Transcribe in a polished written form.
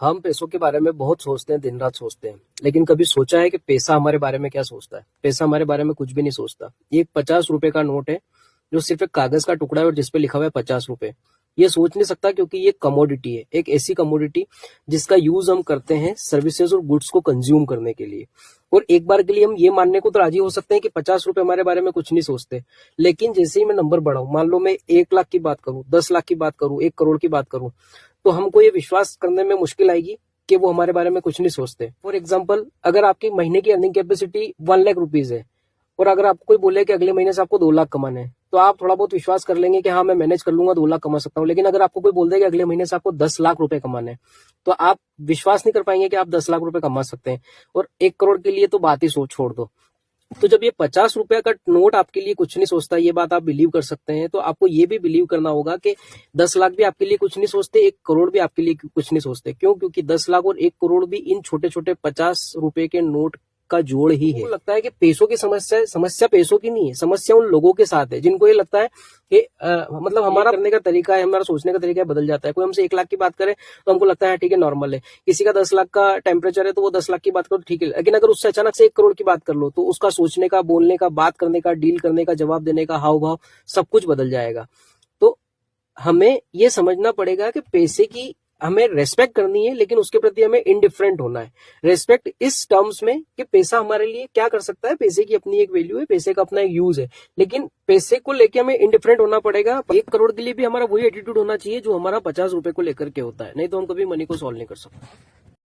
हम पैसों के बारे में बहुत सोचते हैं, दिन रात सोचते हैं, लेकिन कभी सोचा है कि पैसा हमारे बारे में क्या सोचता है? पैसा हमारे बारे में कुछ भी नहीं सोचता। ये एक 50 रुपए का नोट है जो सिर्फ एक कागज का टुकड़ा है और जिसपे लिखा हुआ है 50 रुपए। ये सोच नहीं सकता क्योंकि ये कमोडिटी है, एक ऐसी कमोडिटी जिसका यूज हम करते हैं सर्विसेज और गुड्स को कंज्यूम करने के लिए। और एक बार के लिए हम ये मानने को तो राजी हो सकते हैं कि 50 रुपए हमारे बारे में कुछ नहीं सोचते, लेकिन जैसे ही मैं नंबर बढ़ाऊं, मान लो मैं 1 लाख की बात करूं, 10 लाख की बात करूं, 1 करोड़ की बात करूं, तो हमको ये विश्वास करने में मुश्किल आएगी कि वो हमारे बारे में कुछ नहीं सोचते। फॉर एग्जाम्पल, अगर आपकी महीने की अर्निंग कैपेसिटी 1 लाख रुपीज है और अगर आपको कोई बोले कि अगले महीने से आपको 2 लाख कमाने हैं, तो आप थोड़ा बहुत विश्वास कर लेंगे कि हाँ मैं मैनेज कर लूंगा, 2 लाख कमा सकता हूँ। लेकिन अगर आपको कोई बोल दे कि अगले महीने से आपको 10 लाख रुपए कमाने हैं, तो आप विश्वास नहीं कर पाएंगे कि आप 10 लाख रुपए कमा सकते हैं। और 1 करोड़ के लिए तो बात ही छोड़ दो। तो जब ये 50 रुपए का नोट आपके लिए कुछ नहीं सोचता, ये बात आप बिलीव कर सकते हैं, तो आपको ये भी बिलीव करना होगा कि 10 लाख भी आपके लिए कुछ नहीं सोचते, 1 करोड़ भी आपके लिए कुछ नहीं सोचते। क्यों? क्योंकि 10 लाख और 1 करोड़ भी इन छोटे छोटे 50 रुपए के नोट का जोड़ ही है। लगता है कि पैसों की समस्या पैसों की नहीं है, समस्या उन लोगों के साथ है जिनको ये लगता है कि मतलब हमारा करने का तरीका है, हमारा सोचने का तरीका है, बदल जाता है। कोई हमसे 1 लाख की बात करे तो हमको लगता है ठीक है, नॉर्मल है। किसी का 10 लाख का टेम्परेचर है तो वो 10 लाख की बात करो ठीक है, लेकिन अगर उससे अचानक से 1 करोड़ की बात कर लो तो उसका सोचने का, बोलने का, बात करने का, डील करने का, जवाब देने का हाव भाव सब कुछ बदल जाएगा। तो हमें ये समझना पड़ेगा कि पैसे की हमें रेस्पेक्ट करनी है, लेकिन उसके प्रति हमें इंडिफरेंट होना है। रेस्पेक्ट इस टर्म्स में कि पैसा हमारे लिए क्या कर सकता है, पैसे की अपनी एक वैल्यू है, पैसे का अपना एक यूज है, लेकिन पैसे को लेके हमें इंडिफरेंट होना पड़ेगा। 1 करोड़ के लिए भी हमारा वही एटीट्यूड होना चाहिए जो हमारा 50 रुपए को लेकर के होता है, नहीं तो हम कभी मनी को सॉल्व नहीं कर सकते।